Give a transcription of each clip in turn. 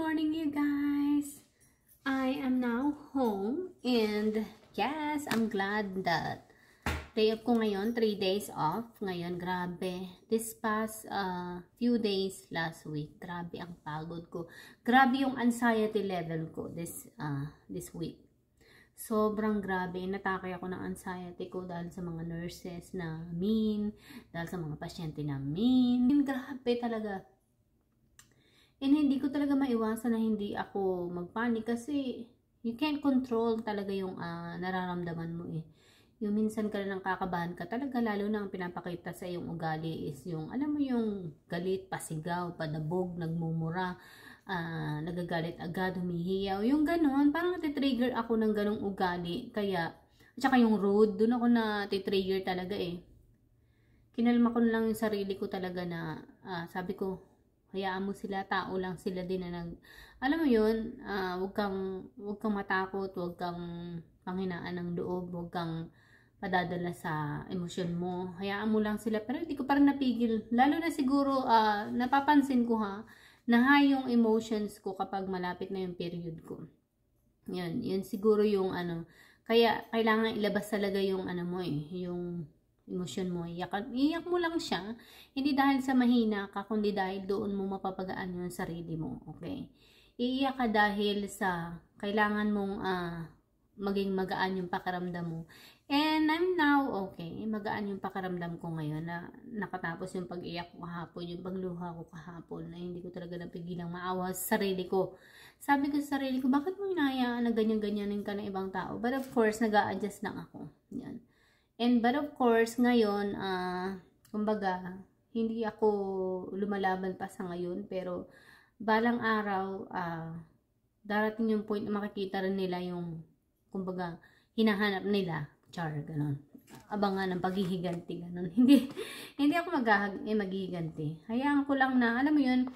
morning, you guys. I am now home and yes, I'm glad that day off ko ngayon, 3 days off. Ngayon, grabe. This past few days last week, grabe ang pagod ko. Grabe yung anxiety level ko this week. Sobrang grabe. Natake ako ng anxiety ko dahil sa mga nurses na mean, dahil sa mga pasyente na mean. Grabe talaga. And hindi ko talaga maiwasan na hindi ako magpanik kasi you can't control talaga yung nararamdaman mo eh. Yung minsan ka lang kakabahan ka talaga, lalo na ang pinapakita sa iyong ugali is yung, alam mo yung galit, pasigaw, padabog, nagmumura, nagagalit agad, humihiyaw. Yung ganon, parang natitrigger ako ng ganong ugali. Kaya, at saka yung rude, dun ako natitrigger talaga eh. Kinalma ko lang yung sarili ko talaga na, sabi ko, hayaan mo sila, tao lang sila din na alam mo yun, wag kang matakot, wag kang panghinaan ng loob, wag kang padadala sa emosyon mo, hayaan mo lang sila. Pero hindi ko pa rin napigil, lalo na siguro, napapansin ko na high yung emotions ko kapag malapit na yung period ko. Yun siguro yung kaya kailangan ilabas talaga yung mo yung emosyon mo, iyak mo lang siya, hindi dahil sa mahina ka, kundi dahil doon mo mapapagaan yung sarili mo, okay? Iiyak ka dahil sa kailangan mong maging magaan yung pakiramdam mo. And I'm now okay, magaan yung pakiramdam ko ngayon na nakatapos yung pag-iyak ko kahapon, yung pagluha ko kahapon, na hindi ko talaga napigilang maawa sa sarili ko. Sabi ko sa sarili ko, bakit mo hinahayaan na ganyan-ganyanin ka ng ibang tao? But of course, nag-a-adjust lang ako. Yan. But of course, ngayon, kumbaga, hindi ako lumalaban pa sa ngayon, pero balang araw, darating yung point na makikita rin nila yung, kumbaga, hinahanap nila, ganon. Abangan ng paghihiganti, ganon. Hindi ako maghihiganti. Hayaan ko lang na, alam mo yun,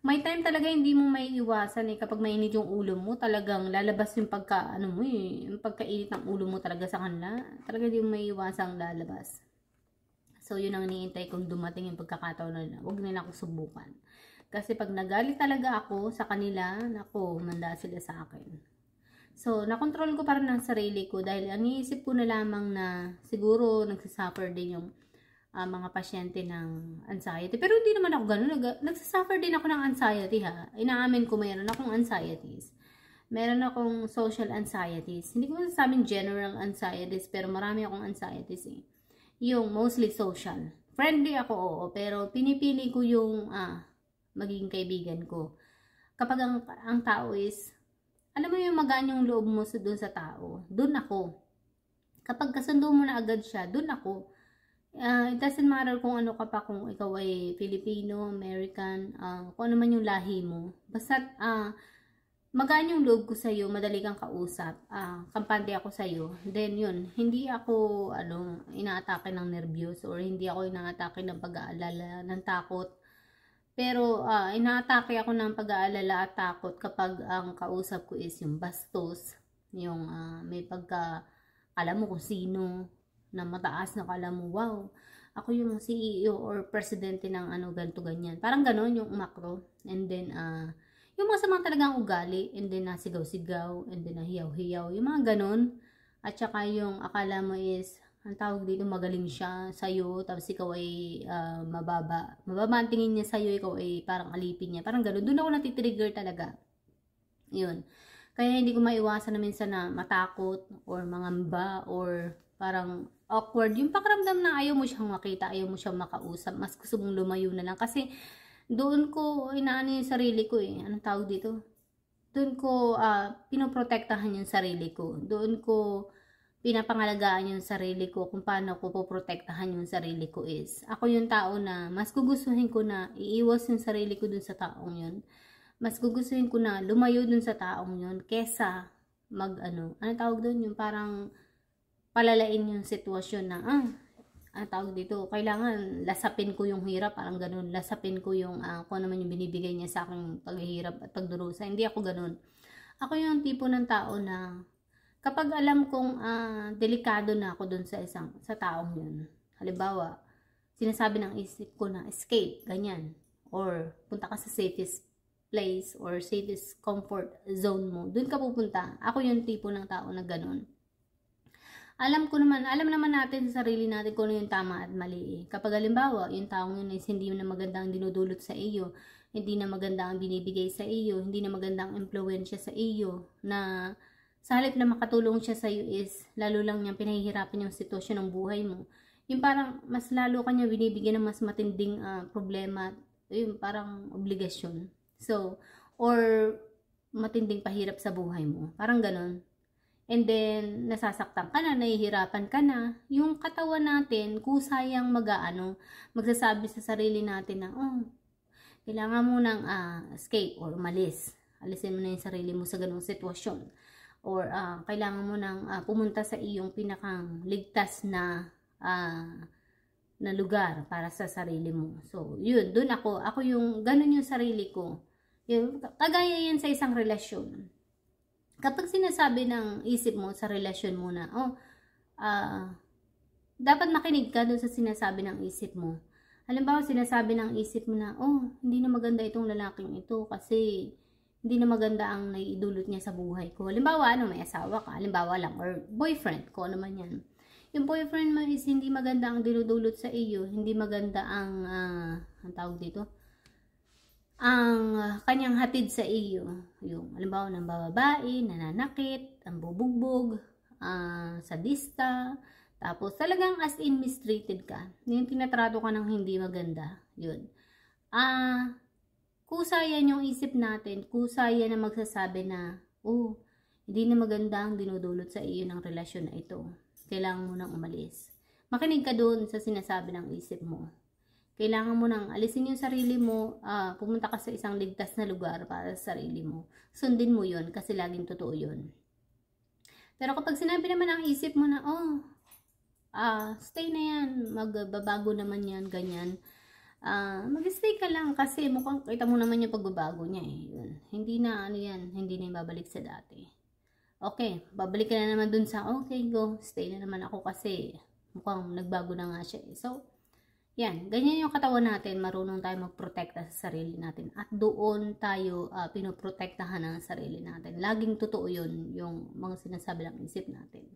may time talaga hindi mo may iwasan eh, kapag mainit yung ulo mo, talagang lalabas yung yung pagkainit ng ulo mo talaga sa kanila. Talaga hindi mo may iwasang lalabas. So, yun ang iniintay kong dumating yung pagkakataon na huwag nila ako subukan. Kasi pag nagalit talaga ako sa kanila, naku, manda sila sa akin. So, nakontrol ko pa rin ang sarili ko dahil ang iisip ko na lamang na siguro nagsasuffer din yung mga pasyente ng anxiety. Pero hindi naman ako ganun. Nagsasuffer din ako ng anxiety ha. Inaamin ko mayroon akong anxieties. Meron akong social anxieties. Hindi ko masasabing general anxieties, pero marami akong anxieties eh. Yung mostly social. Friendly ako, oo, pero pinipili ko yung magiging kaibigan ko. Kapag ang tao is, alam mo yung magaan yung loob mo doon sa tao, doon ako. Kapag kasundo mo na agad siya, doon ako. It doesn't matter kung ano ka pa, kung ikaw ay Filipino, American, kung ano man yung lahi mo. Basta magaan yung loob ko sa'yo, madali kang kausap, kampante ako sa'yo, then yun, hindi ako inaatake ng nervyos or hindi ako inaatake ng pag-aalala, ng takot. Pero inaatake ako ng pag-aalala at takot kapag ang kausap ko is yung bastos, yung may alam mo kung sino, na mataas na kala mo, wow, ako yung CEO or presidente ng ganito ganyan. Parang ganon yung macro. And then, yung mga samang talagang ugali, and then nasigaw-sigaw, and then nahiyaw-hiyaw, yung mga ganon. At saka yung akala mo is, ang tawag dito, magaling siya sa'yo, tapos ikaw ay mababa. Mababa ang tingin niya sa'yo, ikaw ay parang alipin niya. Parang ganon. Doon ako natitrigger talaga. Yun. Kaya hindi ko maiwasan na minsan na matakot, or mangamba, or parang awkward. Yung pakiramdam na ayaw mo siyang makita, ayaw mo siyang makausap. Mas gusto mong lumayo na lang. Kasi doon ko inaano yung sarili ko eh. Anong tawag dito? Doon ko pinoprotektahan yung sarili ko. Doon ko pinapangalagaan yung sarili ko kung paano ko poprotektahan yung sarili ko is. Ako yung tao na mas gugustuhin ko na iiwas yung sarili ko dun sa taong yun. Mas gugustuhin ko na lumayo dun sa taong yun kesa anong tawag doon? Yung parang palalain yung sitwasyon na, tawag dito, kailangan lasapin ko yung hirap, parang ganun, lasapin ko yung, kung naman yung binibigay niya sa aking paghihirap at pagdurusa. Hindi ako ganun. Ako yung tipo ng tao na, kapag alam kong delikado na ako dun sa taong yun, halimbawa, sinasabi ng isip ko na, escape, ganyan, or punta ka sa safest place or safest comfort zone mo, dun ka pupunta. Ako yung tipo ng tao na ganun. Alam naman natin sa sarili natin kung ano yung tama at mali. Kapag halimbawa, yung taong yun is hindi na maganda ang dinudulot sa iyo, hindi na maganda ang binibigay sa iyo, hindi na maganda ang impluwensya sa iyo, na sa halip na makatulong siya sa iyo is lalo lang niyang pinahihirapan yung sitwasyon ng buhay mo. Yung parang mas lalo kanya binibigyan ng mas matinding problema, yung parang obligasyon. So, or matinding pahirap sa buhay mo. Parang ganon. And then, nasasaktan ka na, nahihirapan ka na. Yung katawan natin, kusayang magsasabi sa sarili natin na, kailangan mo ng escape or umalis. Alisin mo na yung sarili mo sa ganung sitwasyon. Or kailangan mo ng pumunta sa iyong pinakang ligtas na lugar para sa sarili mo. So, yun, dun ako yung, ganun yung sarili ko. Yun, kagaya yan sa isang relasyon. Kapag sinasabi ng isip mo sa relasyon mo na, dapat makinig ka doon sa sinasabi ng isip mo. Halimbawa, sinasabi ng isip mo na, hindi na maganda itong lalaking ito kasi hindi na maganda ang naiidulot niya sa buhay ko. Halimbawa, may asawa ka, halimbawa lang, or boyfriend ko, ano man yan. Yung boyfriend mo is hindi maganda ang dinudulot sa iyo, hindi maganda ang tawag dito, ang kanyang hatid sa iyo. Yung halimbawa ng babae, nananakit, ang bubugbog, sadista, tapos talagang as in mistreated ka. Yung tinatrato ka ng hindi maganda. Yun. Kusayan yung isip natin, kusayan na magsasabi na, hindi na maganda ang dinudulot sa iyo ng relasyon na ito. Kailangan mo nang umalis. Makinig ka doon sa sinasabi ng isip mo. Kailangan mo nang alisin yung sarili mo, pumunta ka sa isang ligtas na lugar para sa sarili mo. Sundin mo yun kasi laging totoo yun. Pero kapag sinabi naman ang isip mo na, stay na yan, magbabago naman yan, ganyan. Mag-stay ka lang kasi mukhang kita mo naman yung pagbabago niya eh. Yun. Hindi na hindi na yung babalik sa dati. Okay, babalik ka na naman dun sa, okay, go, stay na naman ako kasi mukhang nagbago na nga siya eh. So, yan, ganyan yung katawan natin, marunong tayo magprotekta sa sarili natin. At doon tayo pinoprotektahan ng sarili natin. Laging totoo yun, yung mga sinasabi ng isip natin.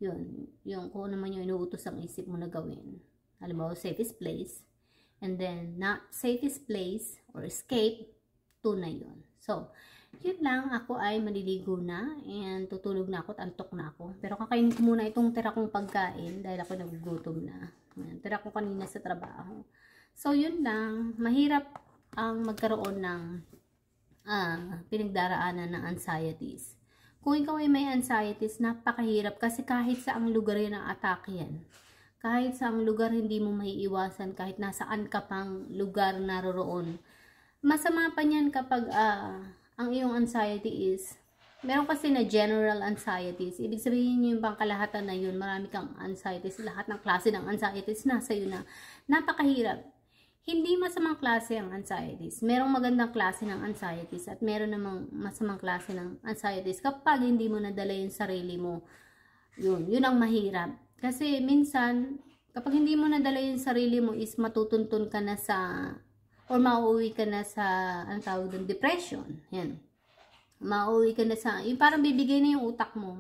Yun, yung kung naman yung inuutos ang isip mo na gawin. Halimbawa, safest place. And then, not safest place or escape, tunay yun. So, yun lang, ako ay maliligo na and tutulog na ako at antok na ako. Pero kakainin ko muna itong tira kong pagkain dahil ako nagugutom na. Tira ko kanina sa trabaho. So, yun lang. Mahirap ang magkaroon ng pinagdaraanan ng anxieties. Kung ikaw ay may anxieties, napakahirap kasi kahit saang lugar yan ang atake yan. Kahit saang lugar hindi mo maiiwasan, kahit nasaan ka pang lugar naroroon. Masama pa niyan kapag ang iyong anxiety is, meron kasi na general anxieties. Ibig sabihin yung pangkalahatan na yun, marami kang anxieties, lahat ng klase ng anxieties nasa iyo na. Napakahirap. Hindi masamang klase ang anxieties. Merong magandang klase ng anxieties at meron namang masamang klase ng anxieties kapag hindi mo nadala yung sarili mo. Yun ang mahirap. Kasi minsan, kapag hindi mo nadala yung sarili mo is matutuntun ka na sa, or mauuwi ka na sa, ang tawag doon, depression. Yan. Mauuwi ka na sa, yung parang bibigay na yung utak mo,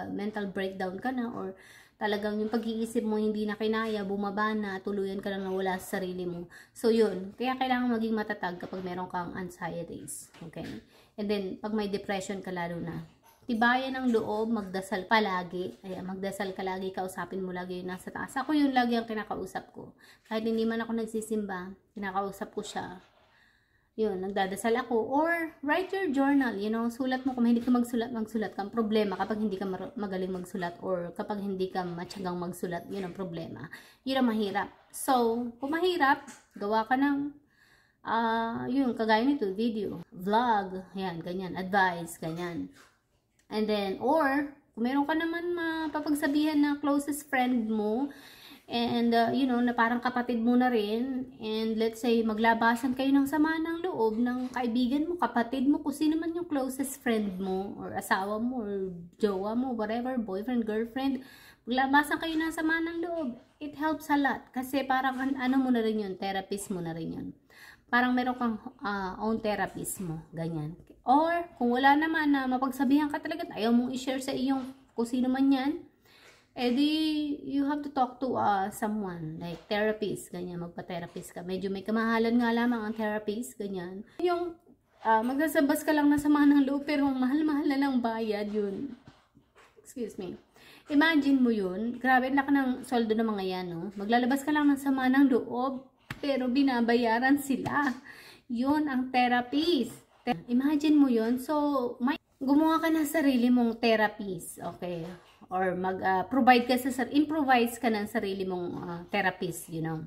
mental breakdown ka na, or talagang yung pag-iisip mo hindi na kinaya, bumaba na, tuluyan ka lang nawala sa sarili mo. So yun, kaya kailangan maging matatag kapag meron kang anxieties. Okay? And then, pag may depression ka lalo na, tibayan ng loob, magdasal palagi. Ay, magdasal ka lagi, kausapin mo lagi yung nasa taas. Ako yun lagi ang kinakausap ko. Kahit hindi man ako nagsisimba, kinakausap ko siya. Yun, nagdadasal ako. Or, write your journal. You know, sulat mo. Kung hindi ka magsulat kang problema kapag hindi ka magaling magsulat. Or kapag hindi ka matyagang magsulat, yun ang problema. Yun ang mahirap. So, kung mahirap, gawa ka ng, yun, kagaya nito, video, vlog, yan, ganyan, advice, ganyan. And then, or, kung meron ka naman mapapagsabihan na closest friend mo, and, you know, na parang kapatid mo na rin, and let's say, maglabasan kayo ng sama ng loob ng kaibigan mo, kapatid mo, kung sino man yung closest friend mo, or asawa mo, or jowa mo, whatever, boyfriend, girlfriend, maglabasan kayo ng sama ng loob, it helps a lot, kasi parang, ano mo na rin yun, therapist mo na rin yun. parang meron kang own therapist mo, ganyan. Or, kung wala naman na mapagsabihan ka talaga, ayaw mong i-share sa iyong kung sino man yan, edi, you have to talk to someone, like therapist, ganyan, magpa-therapist ka. Medyo may kamahalan nga lamang ang therapist, ganyan. Yung, magsasabas ka lang na sama ng loob, pero mahal-mahal na lang bayad, yun. Excuse me. Imagine mo yun, grabe, laki ng sweldo ng mga yan, no? Maglalabas ka lang ng sama ng loob, pero binabayaran sila. Yun ang therapist. Imagine mo yun. So, gumawa ka ng sarili mong therapist, okay? Or mag-provide ka improvise ka ng sarili mong therapist, you know.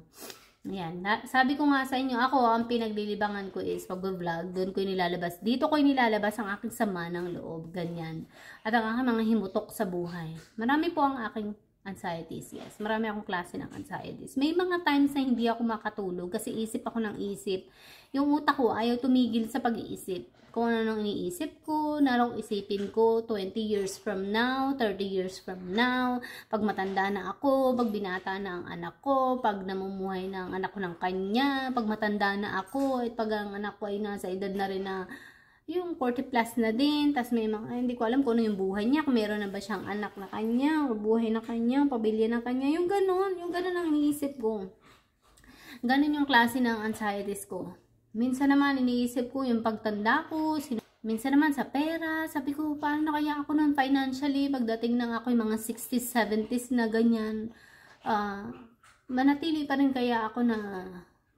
Ayan. Sabi ko nga sa inyo, ako, ang pinaglilibangan ko is pag-vlog, doon ko nilalabas. Dito ko nilalabas ang aking sama ng loob, ganyan. At ang aking mga himutok sa buhay. Marami po ang aking anxieties, yes. Marami akong klase ng anxieties. May mga times na hindi ako makatulog kasi isip ako ng isip. Yung utak ko ayaw tumigil sa pag-iisip. Kung ano nang iniisip ko, narong isipin ko 20 years from now, 30 years from now, pag matanda na ako, pag binata na ang anak ko, pag namumuhay na ang anak ko ng kanya, pag matanda na ako, at pag ang anak ko ay nasa edad na rin na yung 40 plus na din, tas may mga, hindi ko alam kung ano yung buhay niya, kung meron na ba siyang anak na kanya, o buhay na kanya, pamilya na kanya, yung ganun ang iniisip ko. Ganun yung klase ng anxieties ko. Minsan naman iniisip ko yung pagtanda ko, minsan naman sa pera, sabi ko paano na kaya ako nun financially, pagdating ng ako yung mga 60s, 70s na ganyan, manatili pa rin kaya ako na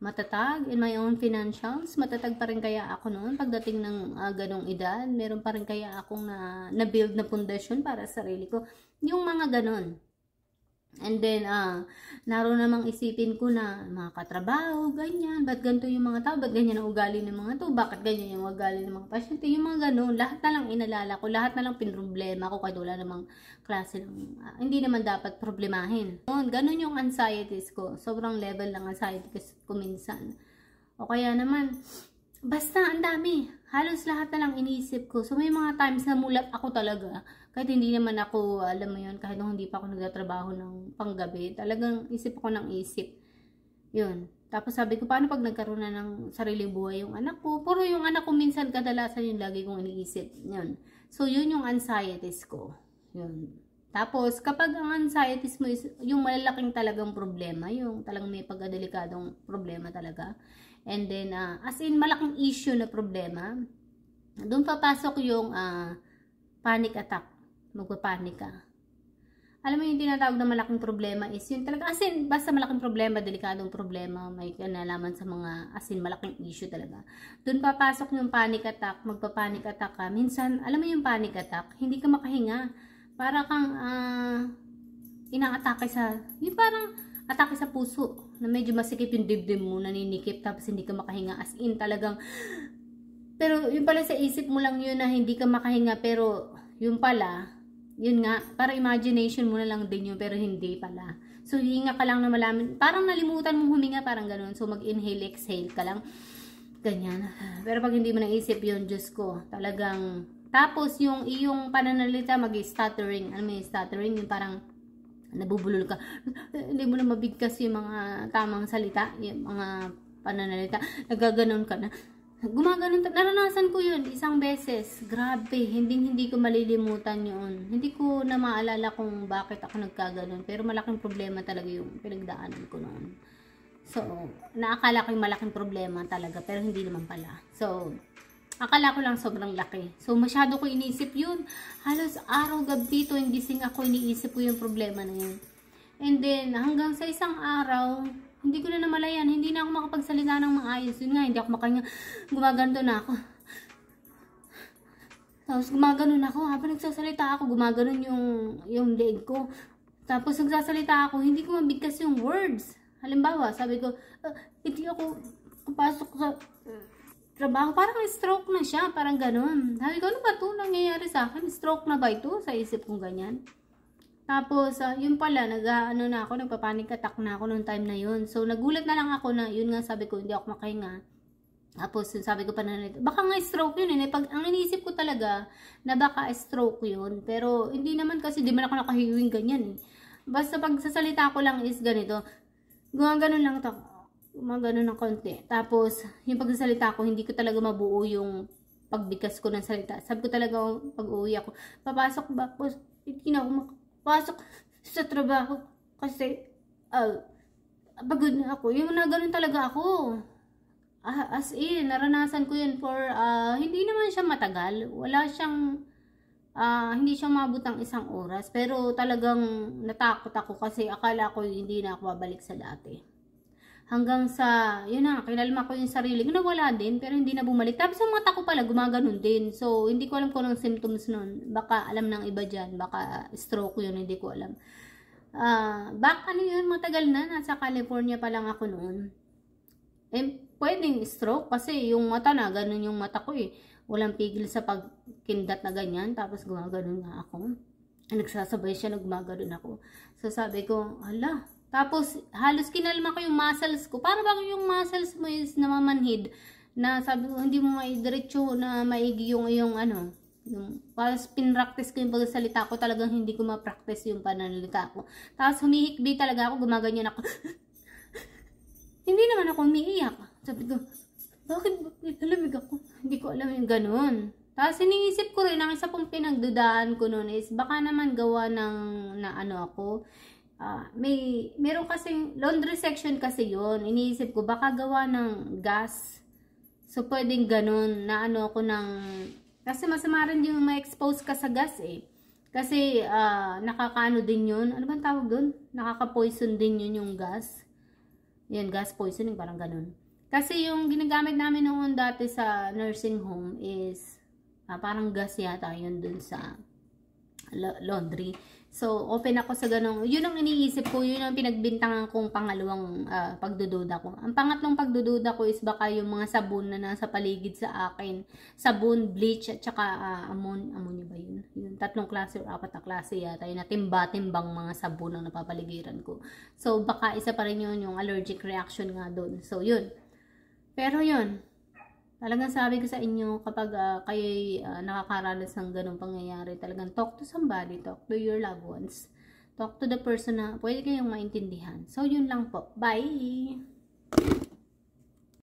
matatag in my own financials, matatag pa rin kaya ako noon pagdating ng ganong edad, meron pa rin kaya akong na-build na pundasyon para sa sarili ko, yung mga ganon. And then, naroon namang isipin ko na mga katrabaho, ganyan, ba't ganito yung mga tao, ba't ganyan ang ugali ng mga to, bakit ganyan yung ugali ng mga pasyente, yung mga ganon, lahat na lang inalala ko, lahat na lang pinroblema ko, kahit wala namang klase ng, hindi naman dapat problemahin. Ganon yung anxieties ko, sobrang level ng anxieties ko minsan. O kaya naman, basta ang dami, halos lahat na lang iniisip ko. So may mga times na mulat ako talaga, kahit hindi naman ako, alam mo yun, kahit hindi pa ako nagtatrabaho ng panggabi, talagang isip ako ng isip. Yun. Tapos sabi ko, paano pag nagkaroon na ng sariling buhay yung anak ko? Puro yung anak ko minsan kadalasan yung lagi kong iniisip. Yun. So yun yung anxieties ko. Yun. Tapos kapag ang anxieties mo is yung malalaking talagang problema, yung talagang may pagkadelikadong problema talaga, and then as in malaking issue na problema, doon papasok yung panic attack. Magpapanik ka. Alam mo yung tinatawag na malaking problema is yun talaga, as in, basta malaking problema, delikadong problema, may kinalaman sa mga, as in, malaking issue talaga. Doon papasok yung panic attack, magpapanik attack ka. Minsan, alam mo yung panic attack, hindi ka makahinga. Para kang, inaatake sa, yung parang, atake sa puso, na medyo masikip yung dibdib mo, naninikip, tapos hindi ka makahinga, as in, talagang, pero yung pala sa isip mo lang yun na hindi ka makahinga, pero, yung pala, yun nga, para imagination mo na lang din yun, pero hindi pala. So, hinga ka lang na malaman, parang nalimutan mong huminga, parang ganun. So, mag-inhale, exhale ka lang. Ganyan. Pero pag hindi mo naisip yun, Diyos ko, talagang, tapos yung iyong pananalita, mag-stuttering. Ano may stuttering? Yung parang, nabubulol ka. Hindi mo na mabigkas yung mga tamang salita, yung mga pananalita. Nagaganon ka na. Gumaganon, naranasan ko yun isang beses, grabe, hindi ko malilimutan yun, hindi ko na maalala kung bakit ako nagkaganon, pero malaking problema talaga yung pinagdaanan ko noon. So, naakala ko yung malaking problema talaga, pero hindi naman pala. So, akala ko lang sobrang laki. So, masyado ko iniisip yun, halos araw-gabi tuwing gising ako, iniisip ko yung problema na yun. And then, hanggang sa isang araw, hindi ko na namalayan, hindi na ako makapagsalita ng maayos. Yun nga, hindi ako makahinga. Gumaganto na ako. Tapos gumaganon ako, habang nagsasalita ako, gumaganon yung leg ko. Tapos nagsasalita ako, hindi ko mabigkas yung words. Halimbawa, sabi ko, hindi ako papasok sa trabaho. Parang stroke na siya, parang ganon. Sabi ko, ano ba ito nangyayari sa akin? Stroke na ba ito? Sa isip kong ganyan. Tapos, yun pala, nagpapanik attack na ako noong time na yun. So, nagulat na lang ako na, yun nga sabi ko, hindi ako makahinga. Tapos, sabi ko pa na, baka nga stroke yun. Ang iniisip ko talaga, na baka stroke yun. Pero, hindi naman kasi, di man ako nakahiwing ganyan. Basta pag sasalita ko lang is ganito, gumaganon lang ito. gumagano ng konti. Tapos, yung pagsasalita ko, hindi ko talaga mabuo yung pagbigkas ko ng salita. Sabi ko talaga, pag uwi ako, papasok ba ako? Hindi na ako makapasok sa trabaho. Kasi, pagod na ako. Yung na ganun talaga ako. As in, naranasan ko yun for, hindi naman siya matagal. Wala siyang, hindi siya mabutang 1 oras. Pero talagang natakot ako kasi akala ko hindi na ako babalik sa dati. Hanggang sa, yun na, kinalma ko yung sarili ko, nawala din, pero hindi na bumalik. Tapos yung mata ko pala, gumaganon din. So, hindi ko alam kung anong symptoms nun. Baka alam ng iba dyan, baka stroke yun, hindi ko alam. Baka ano yun, matagal na, nasa California pa lang ako noon. Pwedeng stroke kasi yung mata na, ganun yung mata ko eh. Walang pigil sa pagkindat na ganyan, tapos gumaganon nga ako. Nagsasabay siya, gumaganon ako. So, sabi ko, hala. Tapos, halos kinalma ko yung muscles ko. Para ba yung muscles mo is namamanhid? Na sabi ko, hindi mo maidiretso na maigi yung ano. Para pinractice ko yung pagsalita ko, talagang hindi ko ma-practice yung pananalita ko. Tapos, humihikbi talaga ako, gumaganyan ako. Hindi naman ako umiiyak. Sabi ko, bakit nalamig ako? Hindi ko alam yung ganun. Tapos, iniisip ko rin, ang isa pong pinagdudaan ko noon is, baka naman gawa ng, na ano ako, meron kasing laundry section kasi yon. Iniisip ko baka gawa ng gas. So pwedeng ganun na ano ako ng, kasi masama rin yung ma-expose ka sa gas eh. Kasi nakakaano din yun. Ano bang tawag doon? Nakaka-poison din yun yung gas. Yan, gas poisoning, parang ganun. Kasi yung ginagamit namin noon dati sa nursing home is parang gas yata yun dun sa laundry. So, open ako sa ganong, yun ang iniisip ko, yun ang pinagbintangan kong pangalawang pagdududa ko. Ang pangatlong pagdududa ko is baka yung mga sabon na nasa paligid sa akin. Sabon, bleach, at saka ammonia ba yun? Yung 3 klase o 4 na klase yata, yung natimba-timbang mga sabon ang napapaligiran ko. So, baka isa pa rin yun, yung allergic reaction nga doon. So, yun. Pero yun, talagang sabi ko sa inyo, kapag kayo'y nakakaranas ng ganong pangyayari, talagang talk to somebody, talk to your loved ones, talk to the person na pwede kayong maintindihan. So, yun lang po. Bye!